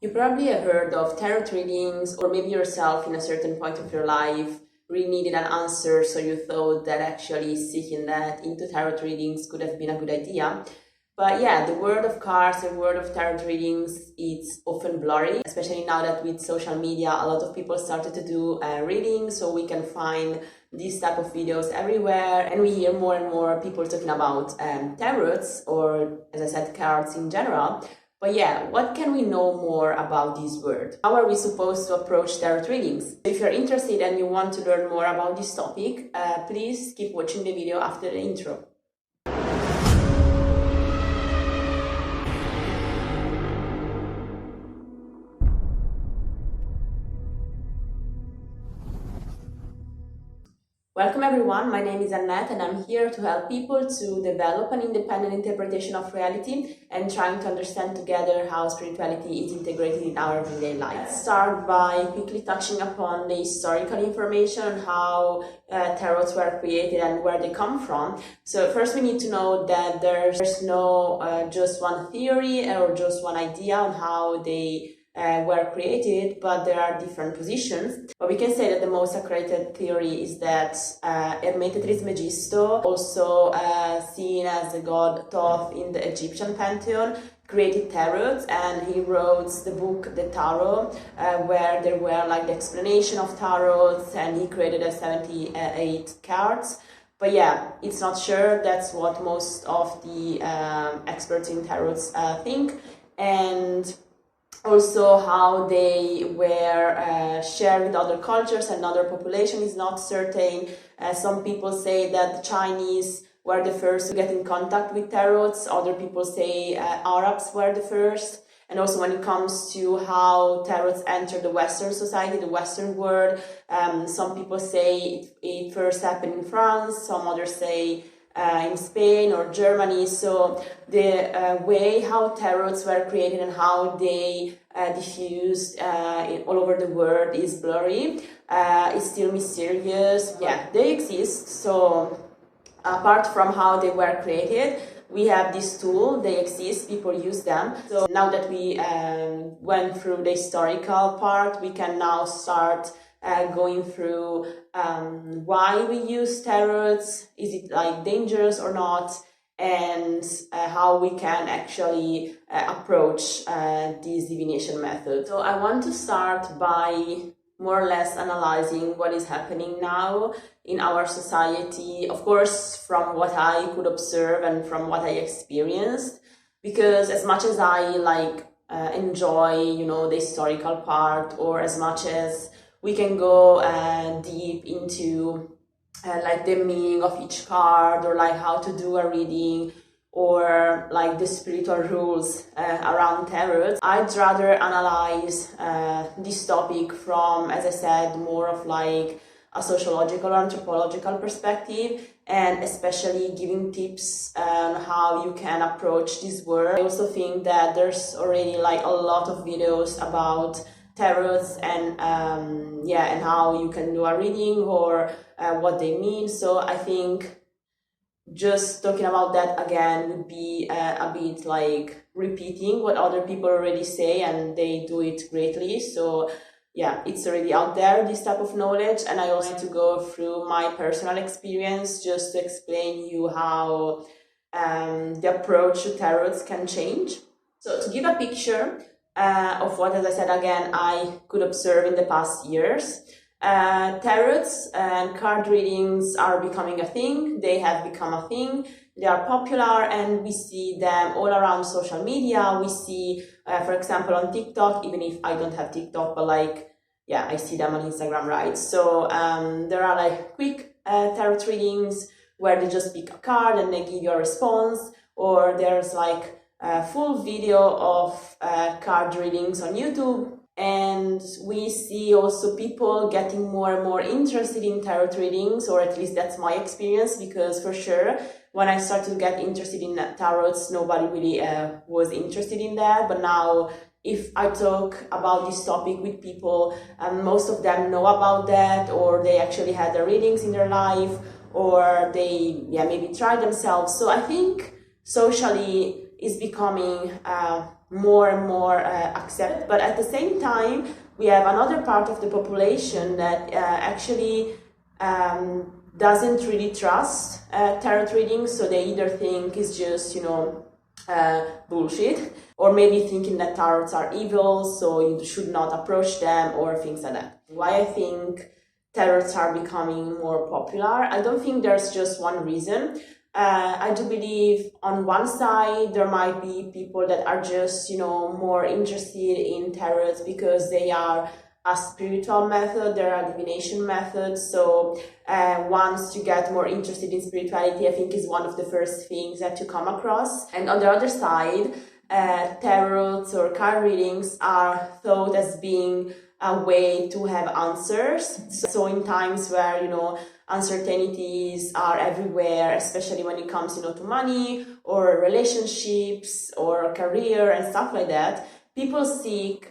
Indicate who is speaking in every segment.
Speaker 1: You probably have heard of tarot readings, or maybe yourself in a certain point of your life really needed an answer, so you thought that actually seeking that into tarot readings could have been a good idea. But yeah, the world of cards and world of tarot readings, it's often blurry, especially now that with social media, a lot of people started to do readings, so we can find these type of videos everywhere, and we hear more and more people talking about tarots, or as I said, cards in general. But yeah, what can we know more about this word? How are we supposed to approach tarot readings? If you're interested and you want to learn more about this topic, please keep watching the video after the intro. Welcome everyone, my name is Annette and I'm here to help people to develop an independent interpretation of reality and trying to understand together how spirituality is integrated in our everyday life. Let's start by quickly touching upon the historical information on how tarots were created and where they come from. So first we need to know that there's no just one theory or just one idea on how they were created, but there are different positions. But we can say that the most accredited theory is that Hermete Trismegisto, also seen as the god Thoth in the Egyptian pantheon, created tarots, and he wrote the book The Tarot, where there were like the explanation of tarots, and he created 78 cards. But yeah, it's not sure. That's what most of the experts in tarots think. And also how they were shared with other cultures and other population is not certain. Some people say that the Chinese were the first to get in contact with tarots. Other people say Arabs were the first. And also when it comes to how tarots entered the Western society, the Western world, some people say it first happened in France, some others say in Spain or Germany. So the way how tarots were created and how they diffused all over the world is blurry. It's still mysterious. Yeah, they exist. So apart from how they were created, we have this tool, they exist, people use them. So now that we went through the historical part, we can now start going through why we use tarots, is it like dangerous or not, and how we can actually approach this divination method. So I want to start by more or less analyzing what is happening now in our society, of course from what I could observe and from what I experienced, because as much as I enjoy, the historical part, or as much as we can go deep into the meaning of each card, or how to do a reading, or the spiritual rules around tarot, I'd rather analyze this topic from, as I said, more of a sociological or anthropological perspective, and especially giving tips on how you can approach this world. I also think that there's already a lot of videos about tarots and and how you can do a reading, or what they mean. So I think just talking about that again would be a bit repeating what other people already say, and they do it greatly. So yeah, it's already out there, this type of knowledge, and I also want to go through my personal experience just to explain you how the approach to tarots can change. So to give a picture of what, as I said again, I could observe in the past years, tarots and card readings are becoming a thing. They have become a thing. They are popular, and we see them all around social media. We see, for example, on TikTok, even if I don't have TikTok, but I see them on Instagram, right? So there are quick tarot readings where they just pick a card and they give you a response, or there's a full video of card readings on YouTube. And we see also people getting more and more interested in tarot readings, or at least that's my experience, because for sure, when I started to get interested in tarots, nobody really was interested in that. But now, if I talk about this topic with people, most of them know about that, or they actually had the readings in their life, or they maybe tried themselves. So I think socially is becoming more and more accepted. But at the same time, we have another part of the population that actually doesn't really trust tarot readings, so they either think it's just, bullshit, or maybe thinking that tarots are evil, so you should not approach them, or things like that. Why I think tarots are becoming more popular, I don't think there's just one reason. I do believe on one side there might be people that are just, more interested in tarots because they are a spiritual method, there are divination methods. So once you get more interested in spirituality, I think is one of the first things that you come across. And on the other side, tarots or card readings are thought as being a way to have answers. So in times where, uncertainties are everywhere, especially when it comes, to money or relationships or career and stuff like that, people seek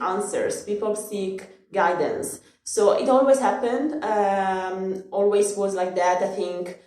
Speaker 1: answers, people seek guidance. So it always happened, always was like that. I think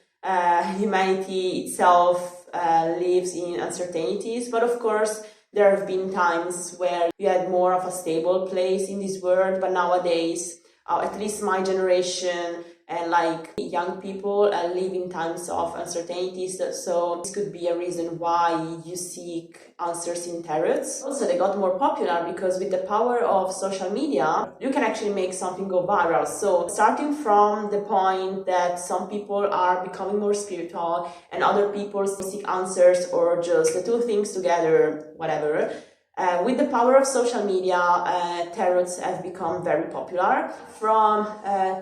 Speaker 1: humanity itself lives in uncertainties, but of course there have been times where you had more of a stable place in this world, but nowadays, at least my generation and like young people live in times of uncertainties. So this could be a reason why you seek answers in tarots. Also, they got more popular because with the power of social media, you can actually make something go viral. So starting from the point that some people are becoming more spiritual and other people seek answers, or just the two things together, whatever. With the power of social media, tarots have become very popular. From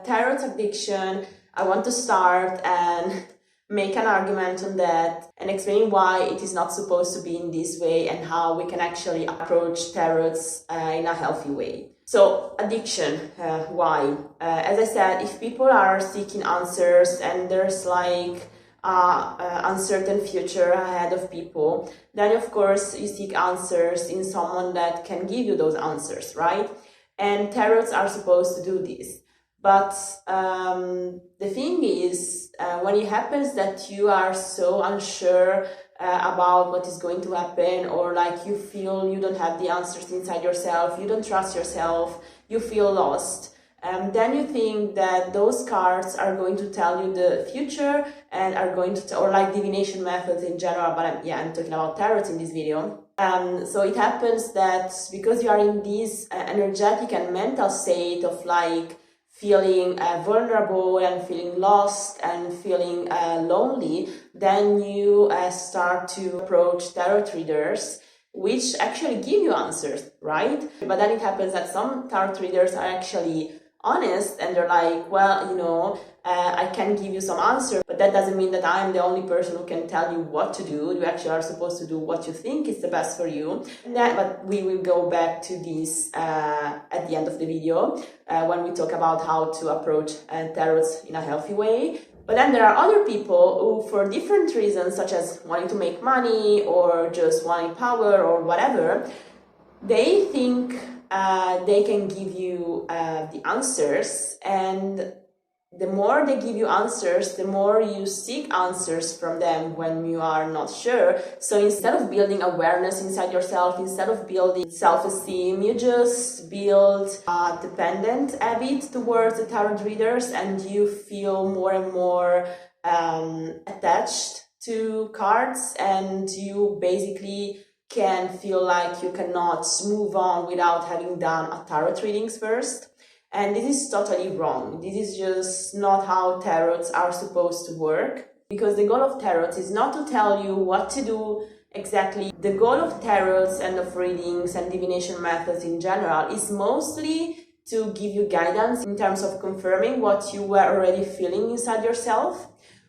Speaker 1: tarot addiction, I want to start and make an argument on that and explain why it is not supposed to be in this way and how we can actually approach tarots in a healthy way. So addiction, why? As I said, if people are seeking answers and there's like uncertain future ahead of people, then of course you seek answers in someone that can give you those answers, right? And tarots are supposed to do this. But the thing is, when it happens that you are so unsure about what is going to happen, or like you feel you don't have the answers inside yourself, you don't trust yourself, you feel lost, then you think that those cards are going to tell you the future and are going to, or like divination methods in general, but I'm talking about tarot in this video. So it happens that because you are in this energetic and mental state of like feeling vulnerable and feeling lost and feeling lonely, then you start to approach tarot readers, which actually give you answers, right? But then it happens that some tarot readers are actually honest and they're like, well, I can give you some answer, but that doesn't mean that I'm the only person who can tell you what to do. You actually are supposed to do what you think is the best for you. But we will go back to this at the end of the video when we talk about how to approach tarots in a healthy way. But then there are other people who, for different reasons, such as wanting to make money or just wanting power or whatever, they think they can give you the answers, and the more they give you answers, the more you seek answers from them when you are not sure. So instead of building awareness inside yourself, instead of building self-esteem, you just build a dependent habit towards the tarot readers, and you feel more and more attached to cards, and you basically can feel like you cannot move on without having done a tarot readings first. And this is totally wrong. This is just not how tarots are supposed to work, because the goal of tarots is not to tell you what to do exactly. The goal of tarots and of readings and divination methods in general is mostly to give you guidance in terms of confirming what you were already feeling inside yourself,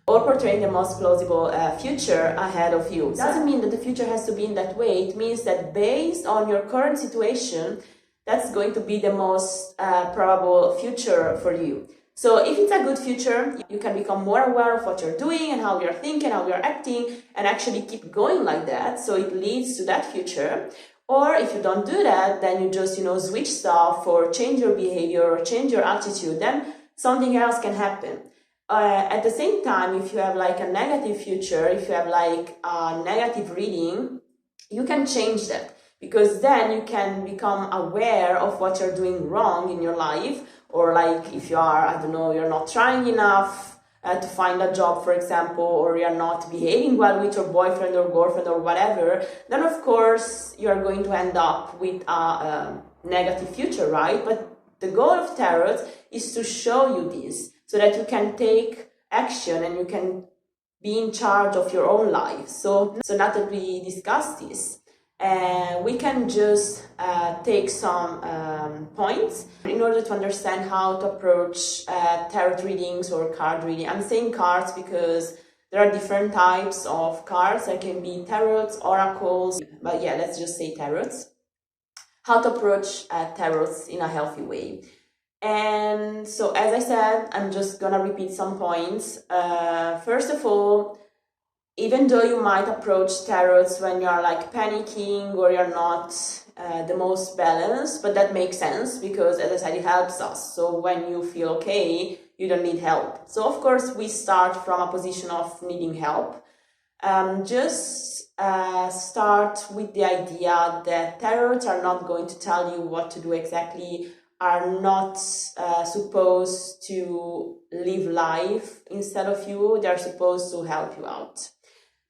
Speaker 1: or portraying the most plausible future ahead of you. It doesn't mean that the future has to be in that way. It means that based on your current situation, that's going to be the most probable future for you. So if it's a good future, you can become more aware of what you're doing and how you're thinking, how you're acting, and actually keep going like that, so it leads to that future. Or if you don't do that, then you just, switch stuff or change your behavior or change your attitude, then something else can happen. At the same time, if you have like a negative future, if you have like a negative reading, you can change that, because then you can become aware of what you're doing wrong in your life, or like if you are, I don't know, you're not trying enough to find a job, for example, or you're not behaving well with your boyfriend or girlfriend or whatever, then of course you're going to end up with a negative future, right? But the goal of tarot is to show you this so that you can take action and you can be in charge of your own life. So now that we discussed this, we can just take some points in order to understand how to approach tarot readings or card reading. I'm saying cards because there are different types of cards. There can be tarots, oracles, but yeah, let's just say tarots. How to approach tarots in a healthy way. And so, as I said, I'm just gonna repeat some points. First of all, even though you might approach tarots when you're like panicking or you're not the most balanced, but that makes sense because, as I said, it helps us. So when you feel okay, you don't need help. So of course we start from a position of needing help. Start with the idea that tarots are not going to tell you what to do exactly, are not supposed to live life instead of you. They're supposed to help you out.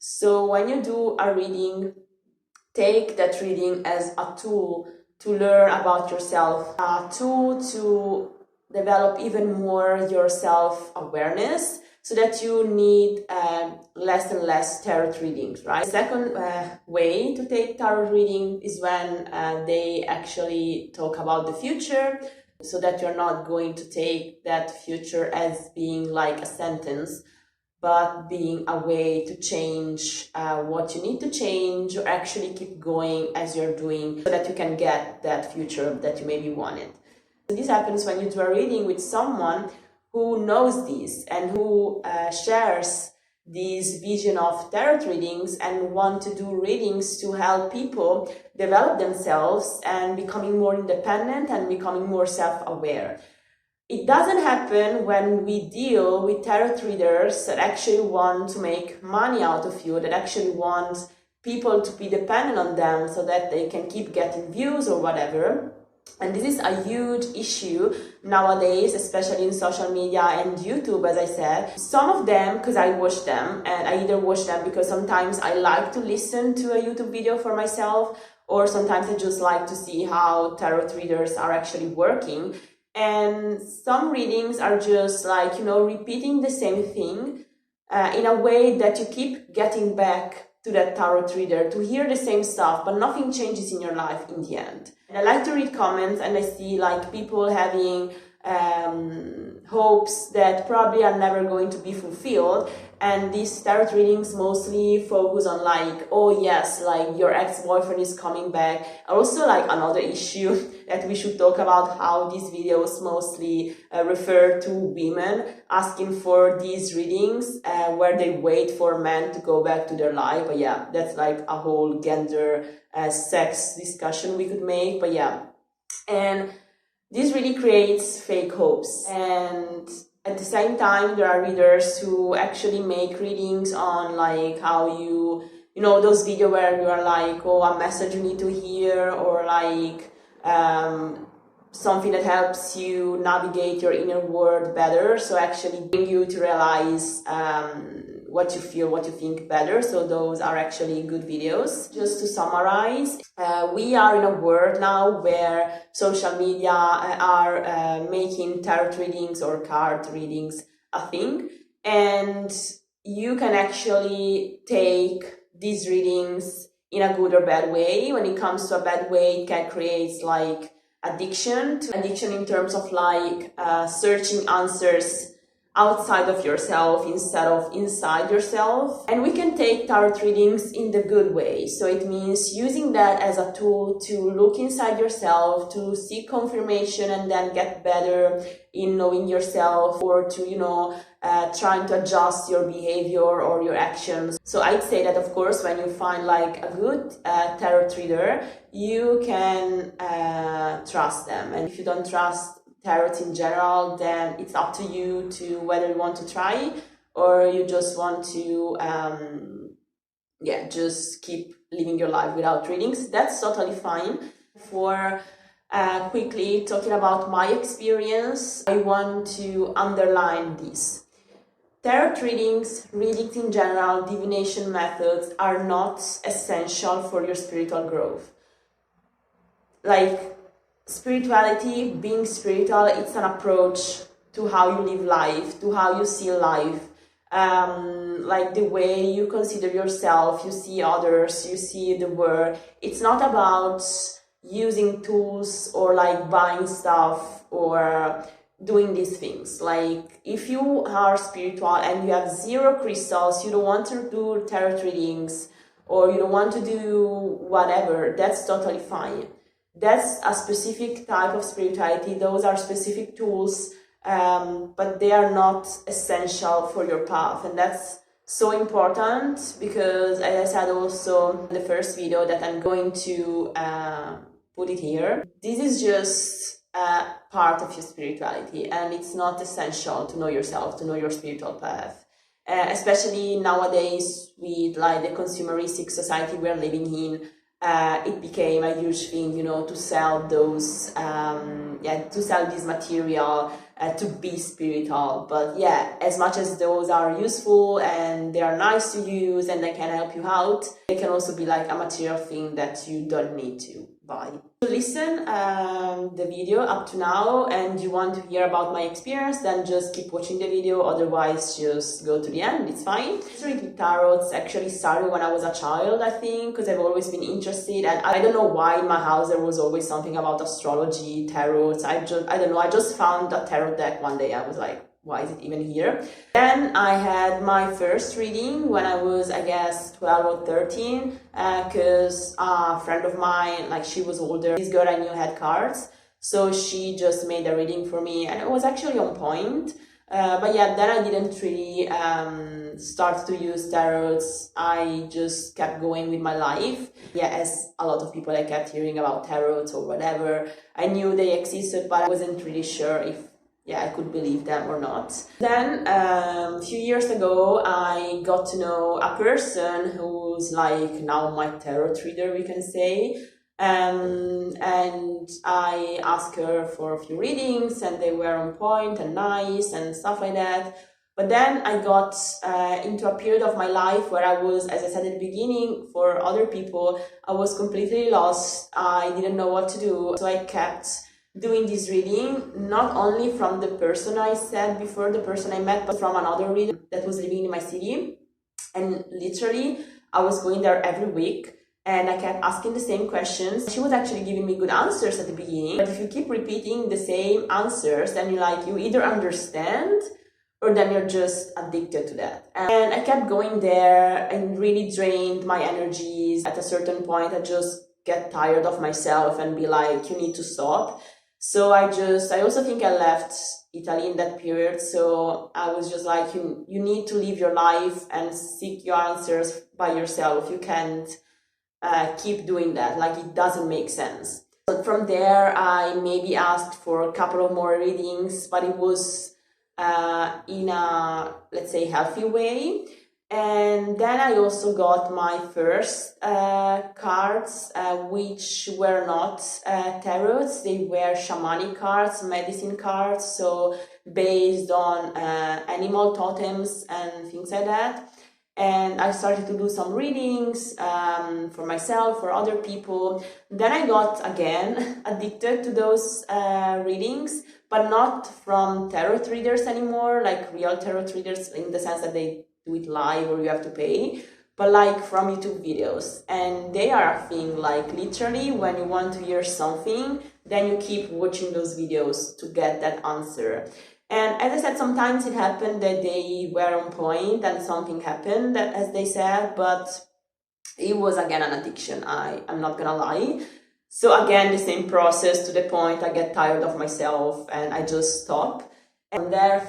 Speaker 1: So when you do a reading, take that reading as a tool to learn about yourself, a tool to develop even more your self-awareness, so that you need less and less tarot readings, right? The second way to take tarot reading is when they actually talk about the future, so that you're not going to take that future as being like a sentence, but being a way to change what you need to change, or actually keep going as you're doing, so that you can get that future that you maybe wanted. And this happens when you do a reading with someone who knows this and who shares this vision of tarot readings and want to do readings to help people develop themselves and becoming more independent and becoming more self-aware. It doesn't happen when we deal with tarot readers that actually want to make money out of you, that actually want people to be dependent on them so that they can keep getting views or whatever. And this is a huge issue nowadays, especially in social media and YouTube, as I said. Some of them, because I watch them, and I either watch them because sometimes I like to listen to a YouTube video for myself, or sometimes I just like to see how tarot readers are actually working. And some readings are just like, repeating the same thing in a way that you keep getting back to that tarot reader to hear the same stuff, but nothing changes in your life in the end. And I like to read comments, and I see like people having hopes that probably are never going to be fulfilled. And these tarot readings mostly focus on like, oh yes, like your ex-boyfriend is coming back. Also like another issue that we should talk about, how these videos mostly refer to women asking for these readings where they wait for men to go back to their life. But yeah, that's like a whole gender sex discussion we could make. But yeah, and this really creates fake hopes. And at the same time, there are readers who actually make readings on like how those videos where you are like, oh, a message you need to hear, or like something that helps you navigate your inner world better. So actually bring you to realize what you feel, what you think better. So those are actually good videos. Just to summarize, we are in a world now where social media are making tarot readings or card readings a thing. And you can actually take these readings in a good or bad way. When it comes to a bad way, it can create like addiction in terms of like searching answers outside of yourself instead of inside yourself. And we can take tarot readings in the good way. So it means using that as a tool to look inside yourself, to seek confirmation and then get better in knowing yourself, or to, trying to adjust your behavior or your actions. So I'd say that, of course, when you find like a good tarot reader, you can trust them. And if you don't trust tarot in general, then it's up to you to whether you want to try or you just want to just keep living your life without readings. That's totally fine. For quickly talking about my experience, I want to underline this. Tarot readings, readings in general, divination methods are not essential for your spiritual growth. Like, spirituality, being spiritual, it's an approach to how you live life, to how you see life, like the way you consider yourself, you see others, you see the world. It's not about using tools or like buying stuff or doing these things. Like, if you are spiritual and you have 0 crystals, you don't want to do tarot readings, or you don't want to do whatever, that's totally fine. That's a specific type of spirituality. Those are specific tools, but they are not essential for your path. And that's so important because, as I said also in the first video that I'm going to put it here, this is just part of your spirituality, and it's not essential to know yourself, to know your spiritual path. Especially nowadays with like the consumeristic society we're living in, it became a huge thing, you know, to sell those, to sell this material, to be spiritual. But yeah, as much as those are useful and they are nice to use and they can help you out, they can also be like a material thing that you don't need to buy. To listen the video up to now and you want to hear about my experience, then just keep watching the video, otherwise just go to the end, it's fine. History with tarots actually started when I was a child, I think, because I've always been interested, and I don't know why in my house there was always something about astrology, tarots. I don't know, I just found a tarot deck one day. I was like, why is it even here? Then I had my first reading when I was, I guess, 12 or 13, because a friend of mine, like, she was older, this girl I knew had cards, so she just made a reading for me, and it was actually on point. But yeah, then I didn't really start to use tarots. I just kept going with my life. Yeah, as a lot of people, I kept hearing about tarots or whatever. I knew they existed, but I wasn't really sure if I could believe them or not. Then a few years ago, I got to know a person who's like now my tarot reader, we can say. And I asked her for a few readings, and they were on point and nice and stuff like that. But then I got into a period of my life where I was, as I said at the beginning, for other people, I was completely lost. I didn't know what to do. So I kept doing this reading, not only from the person I said before, the person I met, but from another reader that was living in my city. And literally, I was going there every week, and I kept asking the same questions. She was actually giving me good answers at the beginning, but if you keep repeating the same answers, then you either understand or then you're just addicted to that. And I kept going there and really drained my energies. At a certain point, I just get tired of myself and be like, you need to stop. So I also think I left Italy in that period. So I was just like, you need to live your life and seek your answers by yourself. You can't keep doing that. Like, it doesn't make sense. But from there, I maybe asked for a couple of more readings, but it was in a, let's say, healthy way. And then I also got my first cards, which were not tarots. They were shamanic cards, medicine cards, so based on animal totems and things like that. And I started to do some readings for myself, for other people. Then I got, again, addicted to those readings, but not from tarot readers anymore, like real tarot readers in the sense that they do it live or you have to pay, but like from YouTube videos. And they are a thing, like literally when you want to hear something, then you keep watching those videos to get that answer. And as I said, sometimes it happened that they were on point and something happened, that, as they said, but it was again an addiction, I'm not gonna lie. So again, the same process, to the point I get tired of myself and I just stop. And from there,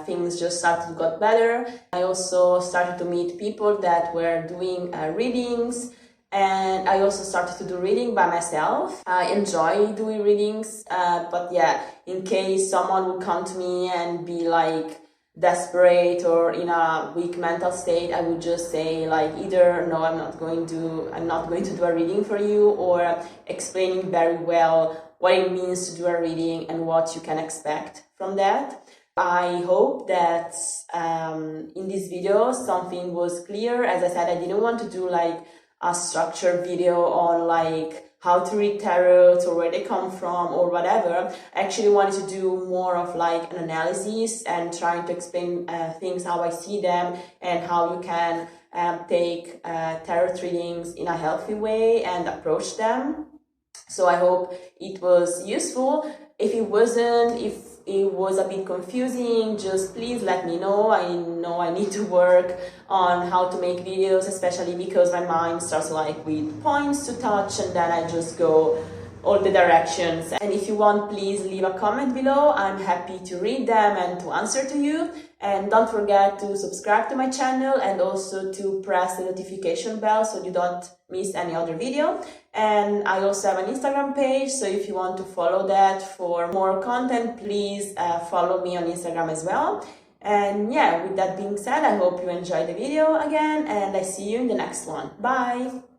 Speaker 1: things just started to get better. I also started to meet people that were doing readings, and I also started to do reading by myself. I enjoy doing readings, but yeah, in case someone would come to me and be like, desperate or in a weak mental state, I would just say like either no, I'm not going to do a reading for you, or explaining very well what it means to do a reading and what you can expect from that. I hope that in this video something was clear. As I said, I didn't want to do like a structured video on like how to read tarot or where they come from or whatever. I actually wanted to do more of like an analysis and trying to explain things how I see them and how you can take tarot readings in a healthy way and approach them. So I hope it was useful. If it wasn't, if it was a bit confusing, just please let me know. I know I need to work on how to make videos, especially because my mind starts like with points to touch and then I just go all the directions. And if you want, please leave a comment below. I'm happy to read them and to answer to you. And don't forget to subscribe to my channel and also to press the notification bell so you don't miss any other video. And I also have an Instagram page, so if you want to follow that for more content, please follow me on Instagram as well. And yeah, with that being said, I hope you enjoyed the video again, and I see you in the next one. Bye!